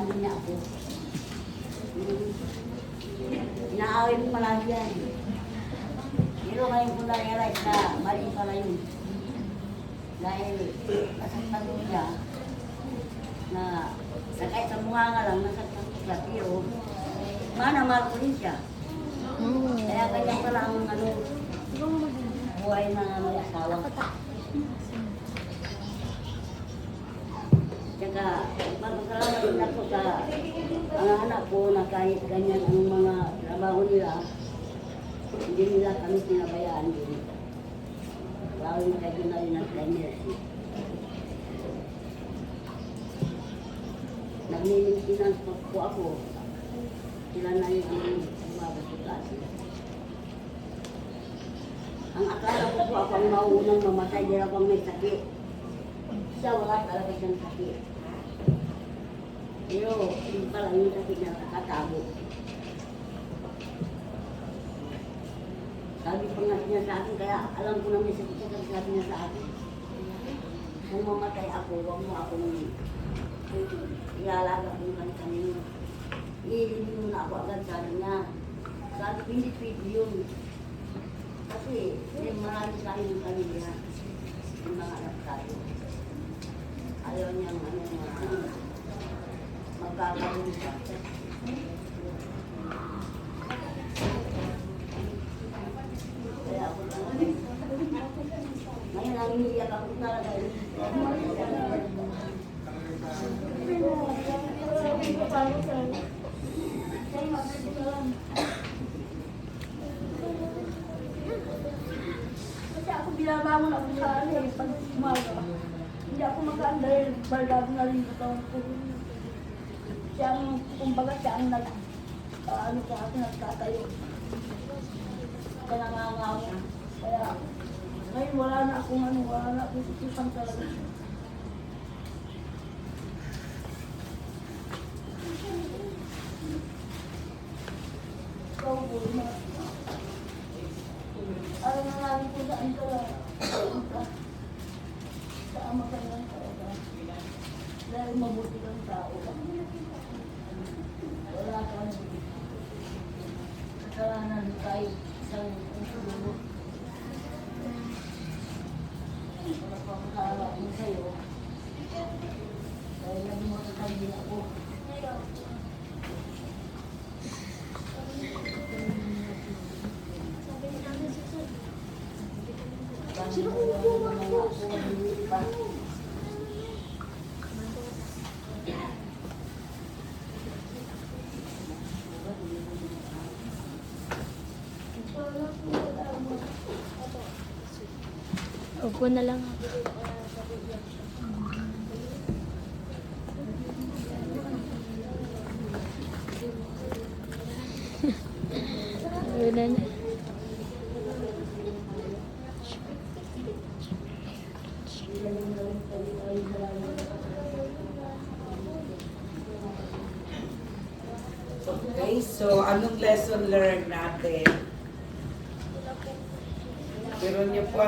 din niya ako. Inaaway mo palagi yan. Pero ngayon ko na-realize na mali pala yun. Dahil nasaktan ko siya na kahit sa mukha nga lang nasaktan ko siya. Pero mahal ko rin siya. Kaya ganyan pala ang buhay ng mag-asawa. Tsaka magpapasalamat din ako sa mga anak ko na kahit ganyan ang mga trabaho nila, hindi nila kami sinabayaan din. Lalo na kayo na rin ang mercy. Nag-maintenance po ako. Sila na yung umabasukasin. Ang akala ko po ako ang mauunang mamatay dahil ako ang may sakit. Siya wala talaga siyang sakit. Pero hindi pala yung sakit na nakatago. Sabi pa nga niya sa akin, kaya alam ko na may sakit siya, sabi niya sa akin. Kung mamatay ako, huwag mo akong ialaga kung kanino. Iilibin mo na ako agad, sabi niya. Sabi ko, hindi pwede yun. Kasi marami tayong pamilya, yung mga anak tayo. Ayaw niyang magkakaroon siya. Kaya ako talaga. Ngayon ang iniiyak ako talaga. Binabangon ako sa pag umaga. Hindi ako makaan dahil baldado na rin ito. Siya ang, kumbaga siya ang ano sa akin, nagtatayo. Kaya nangangaw. Kaya, ngayon wala na akong wala na akong sususan talaga. Ikaw po, alam na namin kung saan ka sa ama ka ng tao ka. Dahil mabuti kang tao ka. Wala kang kasalanan kahit isang sulo. Wala pa akong kaala ko sa'yo. Dahil naging matatag din ako. Sino ko po ako? Upo na lang ako. Ayun na. Okay, so anong lesson learned natin? Pero niyo po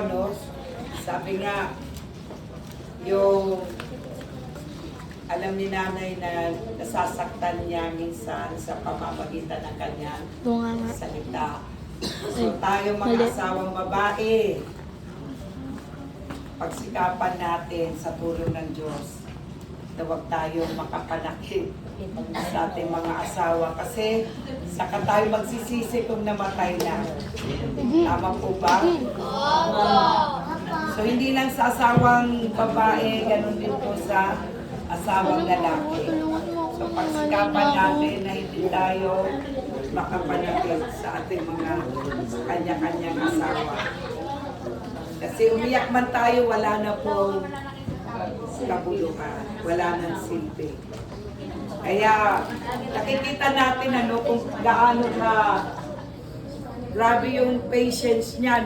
sabi nga, yung alam ni nanay na nasasaktan niya minsan sa pamamagitan ng kanyang salita. So tayo mga asawang babae, pagsikapan natin sa tulong ng Diyos na huwag tayong makapanakit sa ating mga asawa kasi saka tayo magsisisi kung namatay na. Tama po ba? So hindi lang sa asawang babae, ganun din po sa asawang lalaki. So pagsikapan natin na hindi tayo makapanakit sa ating mga kanya-kanyang asawa. Kasi umiyak man tayo, wala na pong kabuluhan, wala nang silbi. Kaya nakikita natin kung gaano grabe yung patience niya,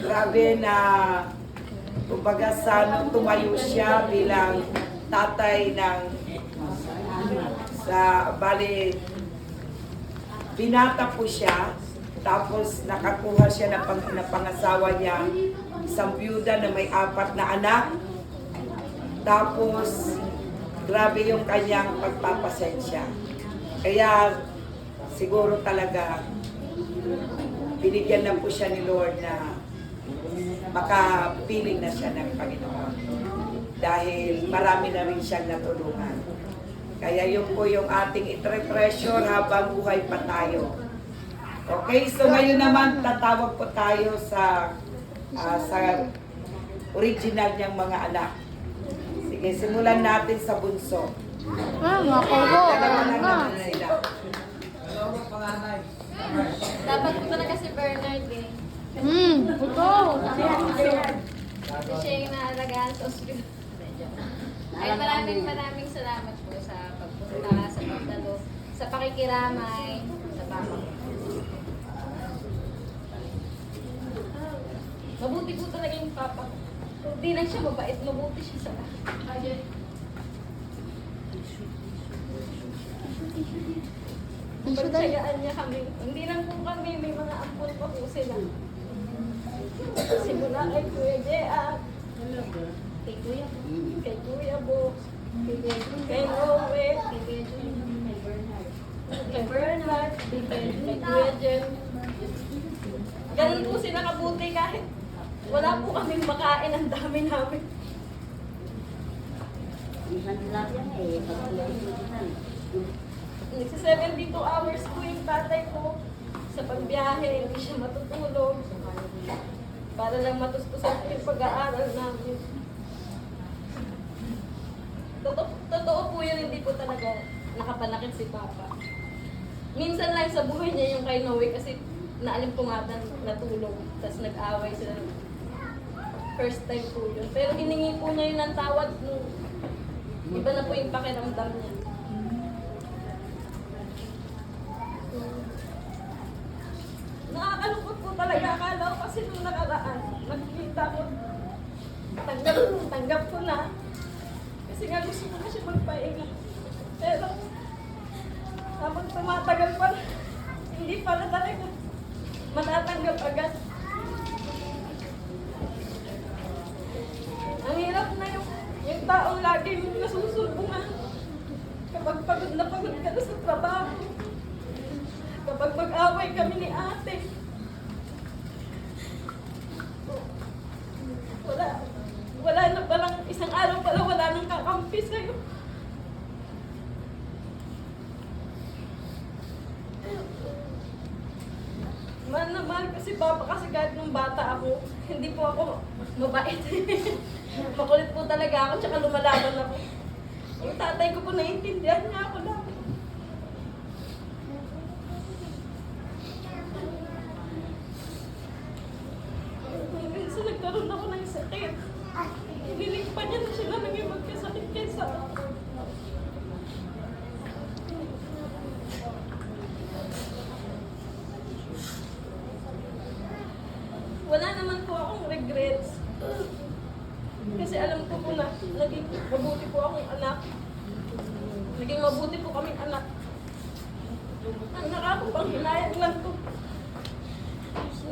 grabe na kumbaga tumayo siya bilang tatay ng bali binata po siya, tapos nakakuha siya na pangasawa niya, isang byuda na may 4 na anak. Tapos grabe yung kanyang pagpapasensya. Kaya siguro talaga binigyan na po siya ni Lord na makapiling na siya ng Panginoon. Dahil marami na rin siyang natulungan. Kaya yun po yung ating i-treasure habang buhay pa tayo. Okay, so ngayon naman tatawag po tayo sa original niyang mga anak. Sige, simulan natin sa bunso. Mama, Dalawa lang naman sila. dapat ko talaga si Bernard eh. Ito. Kasi siya yung naalagaan sa ospital. Ay, maraming salamat po sa pagpunta, sa pagdalo, sa pakikiramay, sa papa. Mabuti po talaga yung papa ko. Hindi lang siya mabait, mabuti siya sa lahat. Pagtsagaan niya kami. Hindi lang po kami, may mga ampon pa po sila. Simula kay Kuya Jea, kay Kuya Bo, kay Noe, kay Bernard, kay Kuya Jen. Ganun po sila kabuti kahit wala po kaming makain, ang dami namin. Minsan lang yan eh. Nagsi 72 hours po yung tatay ko sa pagbiyahe, hindi siya matutulog. Para lang matustusan yung pag-aaral namin. Totoo po yun, hindi po talaga nakapanakit si Papa. Minsan lang sa buhay niya yung kay Noe kasi naalimpungatan, natulog, tapos nag-away sila. First time po yun. Pero hiningi po niya yun ng tawad nung iba na po yung pakiramdam niya. Nakakalungkot po talaga. Akala ko kasi nung nakaraan, nakikita ko, tanggap ko na. Kasi nga gusto ko na siya magpahinga. Pero, habang tumatagal pa, hindi pala talaga matatanggap agad. Ang hirap na yung taong lagi mong nasusulbungan. Kapag pagod ka na sa trabaho. Kapag mag-away kami ni ate. Wala na palang, isang araw pala wala nang kakampi sa'yo. Mahal na mahal ko si Papa kasi kahit nung bata ako, hindi po ako mabait. Makulit po talaga ako, tsaka lumalaban ako. Yung tatay ko po naiintindihan niya ako lang. Minsan nagkaroon ako ng sakit. Inilig pa niya na siya na naging magkasakit kaysa ako. Wala naman po akong regrets. Kasi alam ko po na naging mabuti po akong anak. Naging mabuti po kaming anak. Ang nakakapanghinayang lang to.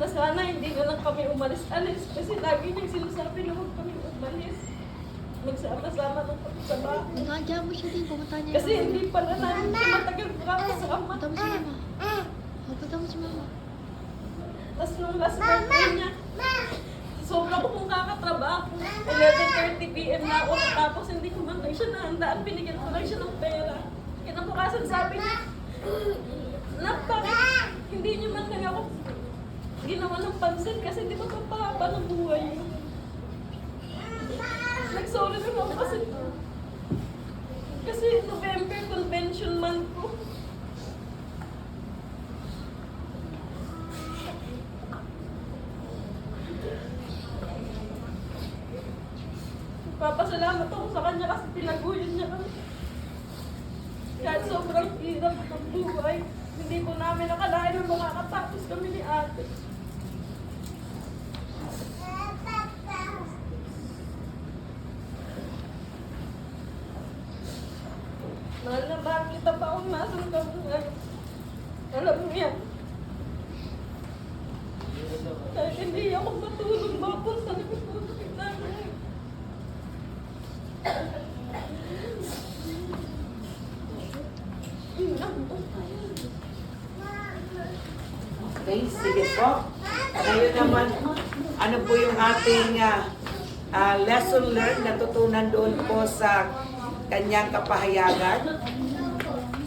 Na sana hindi na lang kami umalis-alis. Kasi lagi niyang sinasabi na huwag kami umalis. Magsama-sama ng pagsabaho. Nagkadya mo siya din, pumunta niya. Kasi hindi pala namin siya matagal kasama. Punta mo si mama. Punta mo si mama. Tapos nung last birthday niya, sobra ko kung kakatrabaho. 11:30 PM na ako tapos hindi ko man lang siya nahandaan. Binigyan ko lang siya ng pera. Kinabukasan sabi niya, bakit hindi niyo man lang ako ginawa ng pansin kasi di ba papahaba ng buhay yun. Nag-sorry na ako kasi November convention month ko. Papasalamat ako sa kanya kasi tinaguyan niya kami. Kahit sobrang hirap ng buhay, hindi po namin nakalain na makakatapos kami ni ate. Mahal na mahal kita pa kung nasan ka mo ngayon. Alam mo yan. Kahit hindi ako matulog, mapunta na ko po sa kita. Okay, sige po. Ngayon naman, ano po yung ating lesson learned, natutunan doon po sa kanyang kapahayagan.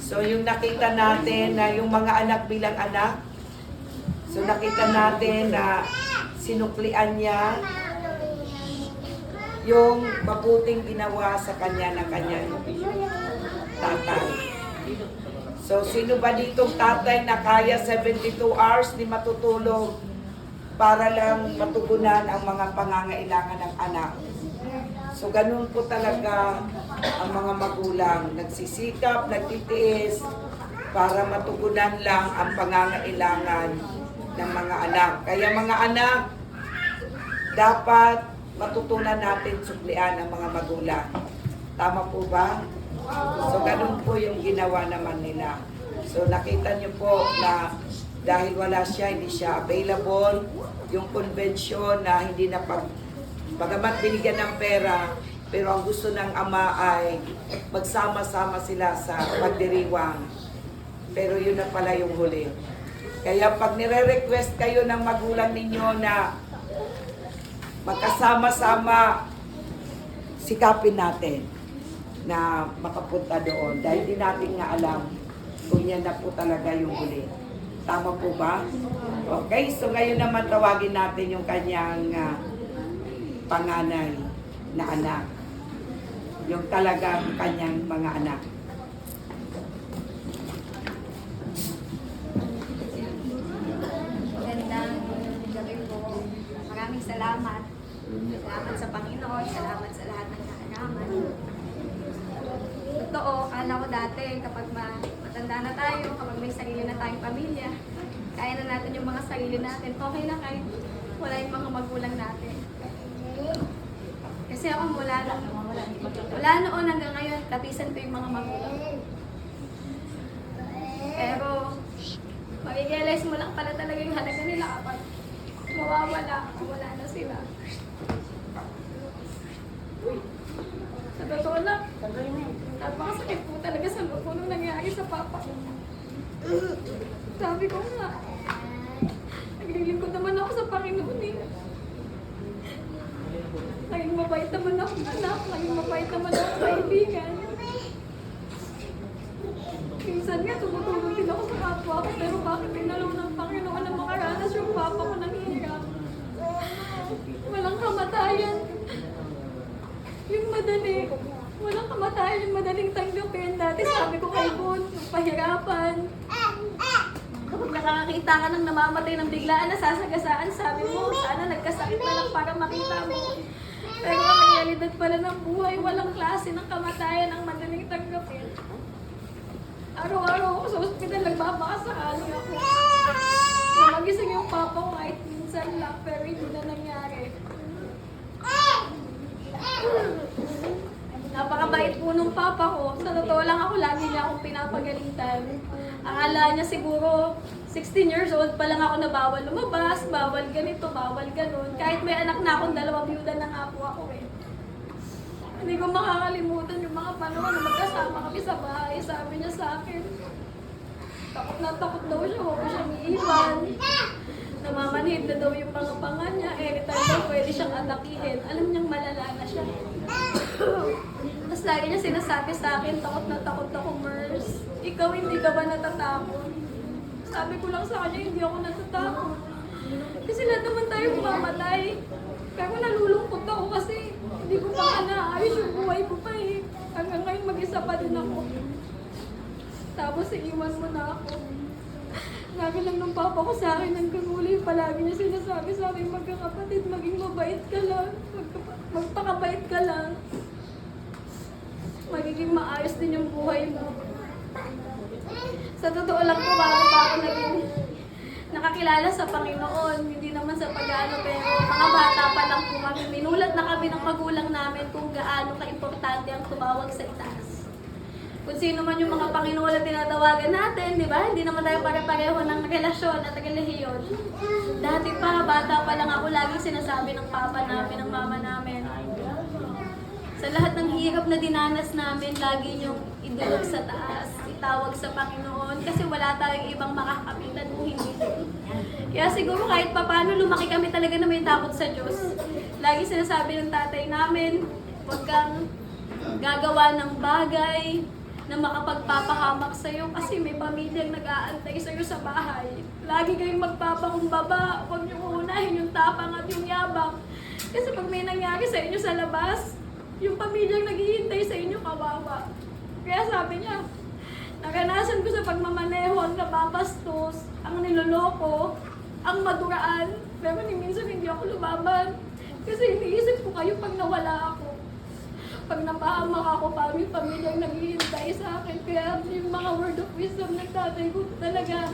So yung nakita natin na yung mga anak bilang anak, so nakita natin na sinuklian niya yung mabuting ginawa sa kanya ng kanyang tatay. So sino ba ditong tatay na kaya 72 hours di matutulog para lang matugunan ang mga pangangailangan ng anak? So ganun po talaga ang mga magulang, nagsisikap, nagtitiis para matugunan lang ang pangangailangan ng mga anak. Kaya mga anak, dapat matutunan natin suklian ang mga magulang. Tama po ba? So ganun po yung ginawa naman nila. So nakita niyo po na dahil wala siya, hindi siya available, yung convention na hindi na bagamat binigyan ng pera, pero ang gusto ng ama ay magsama-sama sila sa pagdiriwang. Pero yun na pala yung huli. Kaya pag nire-request kayo ng magulang ninyo na magkasama-sama, sikapin natin na makapunta doon. Dahil di natin nga alam kung yan na po talaga yung huli. Tama po ba? Okay, so ngayon naman tawagin natin yung kanyang panganay na anak. Yung talagang kanyang mga anak. Magandang gabi po. Maraming salamat. Salamat sa Panginoon. Salamat sa lahat ng nakarama. Totoo, kala ko dati kapag matanda na tayo, kapag may sarili na tayong pamilya, kaya na natin yung mga sarili natin. Okay na kahit wala yung mga magulang natin. Kasi ako mula noon hanggang ngayon, katisan ko yung mga magulang. Pero, mag-realize mo lang pala talaga yung halaga nila kapag wala na sila. Sa totoo lang, napakasakit po talaga sa loob ko nung nangyari sa papa ko. Sabi ko nga, naglilingkod naman ako sa Panginoon eh. Naging mabait naman ako anak, naging mabait naman ako kaibigan. Minsan nga, tumutulong din ako sa kapwa ko, pero bakit pinalaw ng Panginoon na makaranas yung papa ko ng hirap? Walang kamatayan. Yung madali. Walang kamatayan, yung madaling tanggapin. Dati sabi ko kay Bon, yung pahirapan. Kapag nakakakita ka ng namamatay ng biglaan na sasagasaan, sabi mo, sana nagkasakit na lang para makita mo. Pero ang realidad pala ng buhay, walang klase ng kamatayan ang madaling tanggapin. Araw-araw ako sa ospital, nagbabakasakali ako. Na magising yung papa ko kahit minsan lang, pero hindi na nangyari. Napakabait po nung papa ko. Sa totoo lang ako, lagi niya akong pinapagalitan. Akala niya siguro, 16 years old pa lang ako na bawal lumabas, bawal ganito, bawal ganun. Kahit may anak na akong 2, byuda na nga po ako eh. Hindi ko makakalimutan yung mga panahon na magkasama kami sa bahay. Sabi niya sa akin, takot na takot daw siya, huwag ko siyang iiwan. Namamanhid na daw yung mga panga niya, anytime daw pwede siyang atakihin. Alam niyang malala na siya. Tapos lagi niya sinasabi sa akin, takot na takot ako, Mers. Ikaw hindi ka ba natatakot? Sabi ko lang sa kanya, hindi ako natatakot. Kasi lahat naman tayo mamatay. Pero nalulungkot ako kasi hindi ko pa naayos yung buhay ko pa eh. Hanggang ngayon mag-isa pa din ako. Tapos iiwan mo na ako. Lagi lang ng papa ko sa akin ng kaguli. Palagi niya sinasabi sa akin, magkakapatid, maging mabait ka lang. Magpakabait ka lang. Magiging maayos din yung buhay mo. Sa totoo lang po, bakit pa ako naging nakakilala sa Panginoon, hindi naman sa pag-ano, pero mga bata pa lang po kami. Minulat na kami ng magulang namin kung gaano ka-importante ang tumawag sa itaas. Kung sino man yung mga Panginoon na tinatawagan natin, di ba? Hindi naman tayo pare-pareho ng relasyon at relihiyon. Dati pa, bata pa lang ako, laging sinasabi ng papa namin, ng mama namin. Sa lahat ng hirap na dinanas namin, lagi niyong idulog sa taas, itawag sa Panginoon, kasi wala tayong ibang makakapitan kung hindi Siya. Kaya siguro kahit papano lumaki kami talaga na may takot sa Diyos. Lagi sinasabi ng tatay namin, huwag kang gagawa ng bagay na makapagpapahamak sa'yo kasi may pamilyang nag-aantay sa'yo sa bahay. Lagi kayong magpapakumbaba, huwag niyo uunahin yung tapang at yung yabang. Kasi pag may nangyari sa inyo sa labas, yung pamilyang naghihintay sa inyo kawawa. Kaya sabi niya, naranasan ko sa pagmamaneho ang napapastos, ang niloloko, ang maduraan, pero minsan hindi ako lumaban. Kasi iniisip ko kayo pag nawala ako. Pag napahamak ako, yung pamilyang naghihintay sa akin. Kaya yung mga word of wisdom ng tatay ko talaga.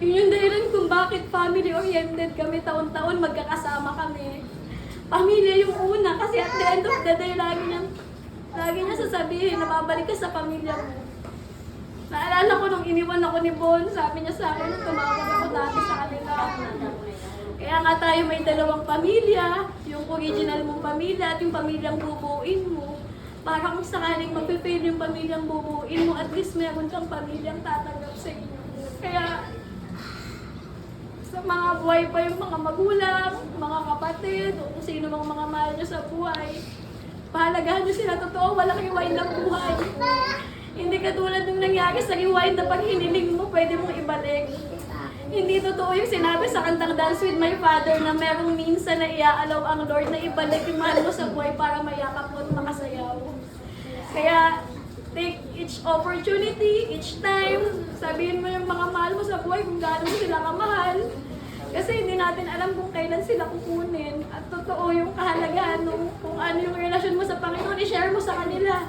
Yun yung dahilan kung bakit family-oriented kami, taon-taon magkakasama kami. Pamilya yung una, kasi at the end of the day, lagi niya sasabihin na babalik ka sa pamilya mo. Naalala ko nung iniwan ako ni Bon, sabi niya sa akin, nung tumawag ako dati sa kanila. Kaya nga tayo may dalawang pamilya, yung original mong pamilya at yung pamilyang bubuuin mo. Para kung sakaling mag-fail yung pamilyang bubuuin mo, at least meron kang pamilyang tatanggap sa inyo. Kaya sa mga buhay pa yung mga magulang, mga kapatid, o kung sino mang mga mahal nyo sa buhay, pahalagahan nyo sila. Totoo, walang rewind ang buhay. Hindi katulad ng nangyari sa rewind na pag hiniling mo, pwede mong ibalik. Hindi totoo yung sinabi sa kantang Dance with My Father na merong minsan na iaalaw ang Lord na ibalik yung mahal mo sa buhay para mayakap mo at makasayaw. Kaya, take each opportunity, each time, sabihin mo yung mga mahal mo sa buhay kung gaano mo sila kamahal. Kasi hindi natin alam kung kailan sila kukunin. At totoo yung kahalagahan kung ano yung relasyon mo sa Panginoon, i-share mo sa kanila.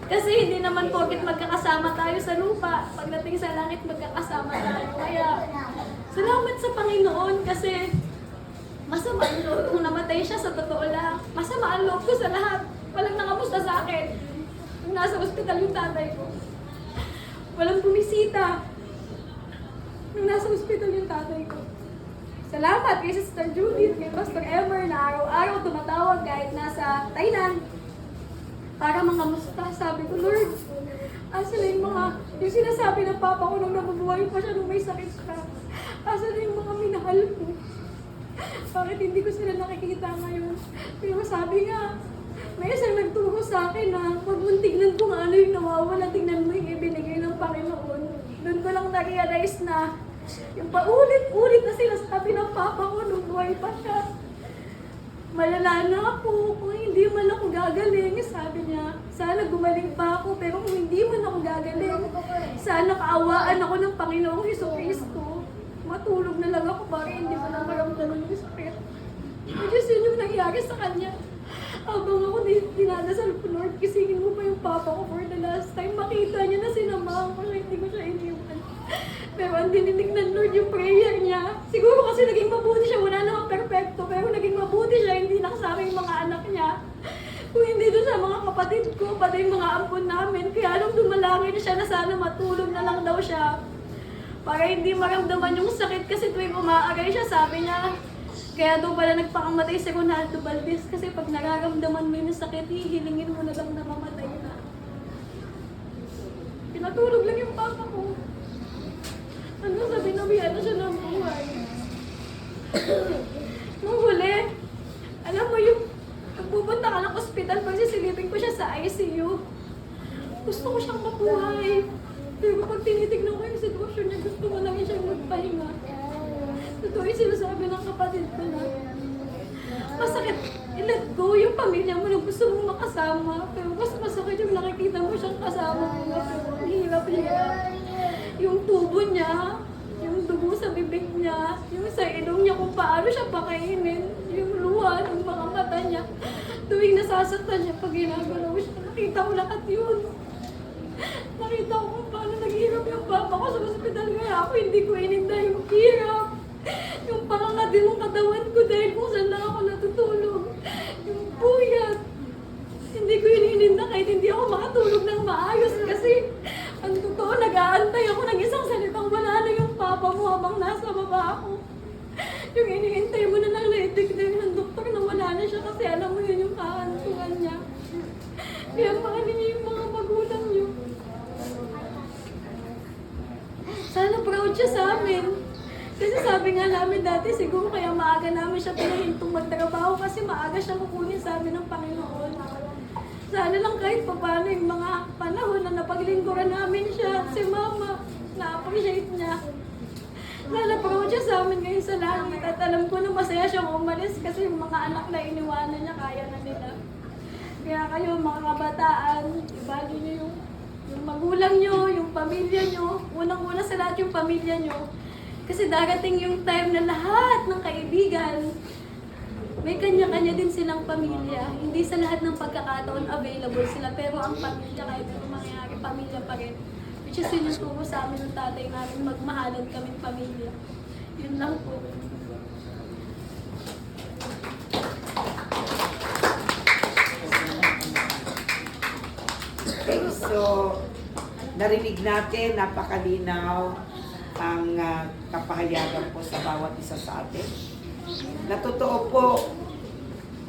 Kasi hindi naman porket magkakasama tayo sa lupa, pagdating sa langit magkakasama tayo. Kaya salamat sa Panginoon kasi masama ang loob kung namatay siya sa totoo lang. Masama ang loob ko sa lahat. Walang nangamusta sa akin. Nung nasa ospital yung tatay ko. Walang bumisita. Nung nasa ospital yung tatay ko. Salamat kay Sister Judith, kay Pastor Emer na araw-araw tumatawag kahit nasa Thailand. Para mga musta, sabi ko, Lord, asa na yung sinasabi ng papa ko nung nabubuhay pa siya nung may sakit siya. Asa na yung mga minahal ko. Bakit hindi ko sila nakikita ngayon? Pero sabi nga, may isang nagturo sa akin na huwag mong tignan kung ano yung nawawala, tignan mo yung ibinigay ng Panginoon. Doon ko lang na-realize na yung paulit-ulit na sinasabi ng papa ko nung buhay pa siya. Malala na ako kung hindi man ako gagaling. Sabi niya, sana gumaling pa ako, pero kung hindi man ako gagaling, sana kaawaan ako ng Panginoong Jesucristo. Matulog na lang ako para hindi ko na maramdaman yung sakit. Kasi yun yung nangyari sa kanya. Habang ako dinadasal ko, Lord, kisingin mo pa yung papa ko for the last time. Makita niya na sinamahan ko siya, hindi ko siya iniwan. Pero ang dininig ng Lord yung prayer niya. Siguro kasi naging mabuti siya, wala namang perfecto, pero naging mabuti siya, hindi lang sa aming mga anak niya. Kung hindi doon sa mga kapatid ko, pati yung mga ampon namin. Kaya nung dumalangin siya na sana matulog na lang daw siya. Para hindi maramdaman yung sakit kasi tuwing umaaray siya, sabi niya, kaya daw pala nagpakamatay si Ronaldo Valdez kasi pag nararamdaman mo yung sakit, hihilingin mo na lang na mamatay na. Pinatulog lang yung papa ko. Ano sabi na na siya ng buhay. Nung huli, alam mo yung pagpupunta ka ng ospital, pagsisilipin ko siya sa ICU. Gusto ko siyang mabuhay. Pero pag tinitignan ko yung sitwasyon niya, gusto ko lang siyang magpahinga. Totoo yung sinasabi ng kapatid ko na masakit i-let go yung pamilya mo na gusto mong makasama. Pero mas masakit yung nakikita mo siyang kasama mo na hirap-hirap. Yung tubo niya, yung dugo sa bibig niya, yung sa ilong niya kung paano siya pakainin, yung luha ng mga mata niya. Tuwing nasasaktan niya pag ginagalaw siya, nakita ko lahat yun. Nakita ko kung paano naghihirap yung papa ko sa ospital, kaya ako hindi ko ininda yung hirap. Yung pangangatin ng katawan ko dahil kung saan lang ako natutulog. Yung puyat. Hindi ko inininda kahit hindi ako makatulog ng maayos kasi ang totoo, nag-aantay ako ng isang salitang wala na yung papa mo habang nasa baba ako. Yung iniintay mo na lang na itignan ng doktor na wala na siya kasi alam mo yun yung kahantungan niya. Sabi nga namin dati, siguro kaya maaga namin siya pinahintong magtrabaho kasi maaga siya kukunin sa amin ng Panginoon. Sana lang kahit paano yung mga panahon na napaglingkuran namin siya, si Mama, na-appreciate niya. Nalaproud siya sa amin ngayon sa langit at alam ko na masaya siyang umalis kasi yung mga anak na iniwanan niya, kaya na nila. Kaya kayo mga kabataan, i-value niyo yung magulang niyo, yung pamilya niyo. Unang-una sa lahat yung pamilya niyo. Kasi darating yung time na lahat ng kaibigan, may kanya-kanya din silang pamilya. Hindi sa lahat ng pagkakataon available sila, pero ang pamilya kahit ano mangyayari, pamilya pa rin. Which is yun yung turo sa amin ng tatay namin, magmahalan kaming pamilya. Yun lang po. Okay, so narinig natin, napakalinaw ang kapahayagan po sa bawat isa sa atin. Na totoo po,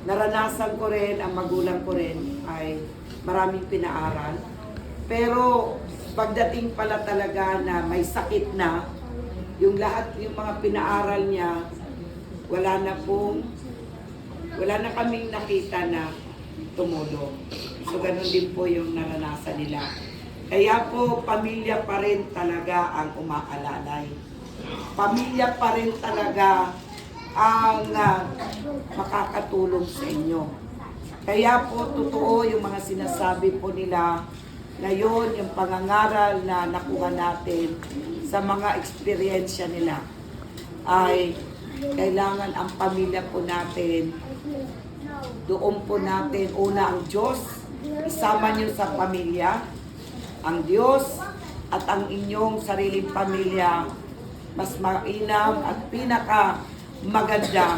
naranasan ko rin, ang magulang ko rin ay maraming pinaaral. Pero pagdating pala talaga na may sakit na, yung lahat, yung mga pinaaral niya, wala na kaming nakita na tumulong. So ganun din po yung naranasan nila. Kaya po, pamilya pa rin talaga ang umaalalay. Pamilya pa rin talaga ang makakatulong sa inyo. Kaya po, totoo yung mga sinasabi po nila. Ngayon, yung pangangaral na nakuha natin sa mga eksperyensya nila ay kailangan ang pamilya po natin, doon po natin, una ang Diyos, isama niyo sa pamilya, ang Diyos at ang inyong sariling pamilya, mas mainam at pinaka maganda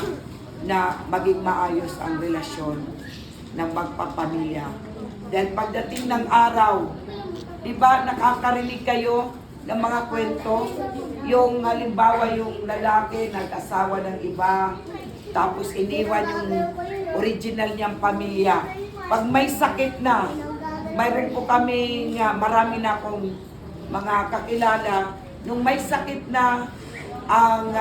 na maging maayos ang relasyon ng magpapamilya. Dahil pagdating ng araw, di ba nakakarinig kayo ng mga kwento? Yung halimbawa yung lalaki nag-asawa ng iba, tapos iniwan yung original niyang pamilya. Pag may sakit na, mayroon po kami, marami na akong mga kakilala, nung may sakit na ang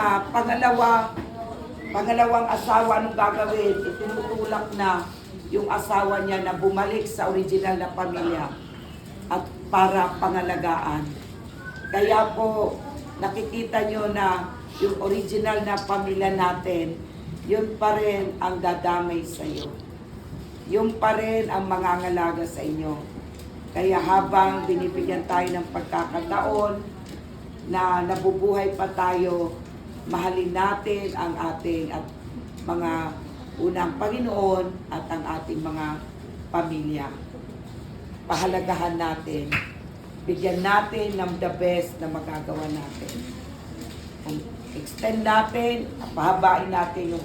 pangalawang asawa, anong gagawin? Itinutulak na yung asawa niya na bumalik sa original na pamilya at para pangalagaan. Kaya po, nakikita nyo na yung original na pamilya natin, yun pa rin ang dadamay sa iyo. Yun pa rin ang mangangalaga sa inyo. Kaya habang binibigyan tayo ng pagkakataon na nabubuhay pa tayo, mahalin natin ang ating at mga unang Panginoon at ang ating mga pamilya. Pahalagahan natin. Bigyan natin ng the best na magagawa natin. Extend natin, pahabain natin yung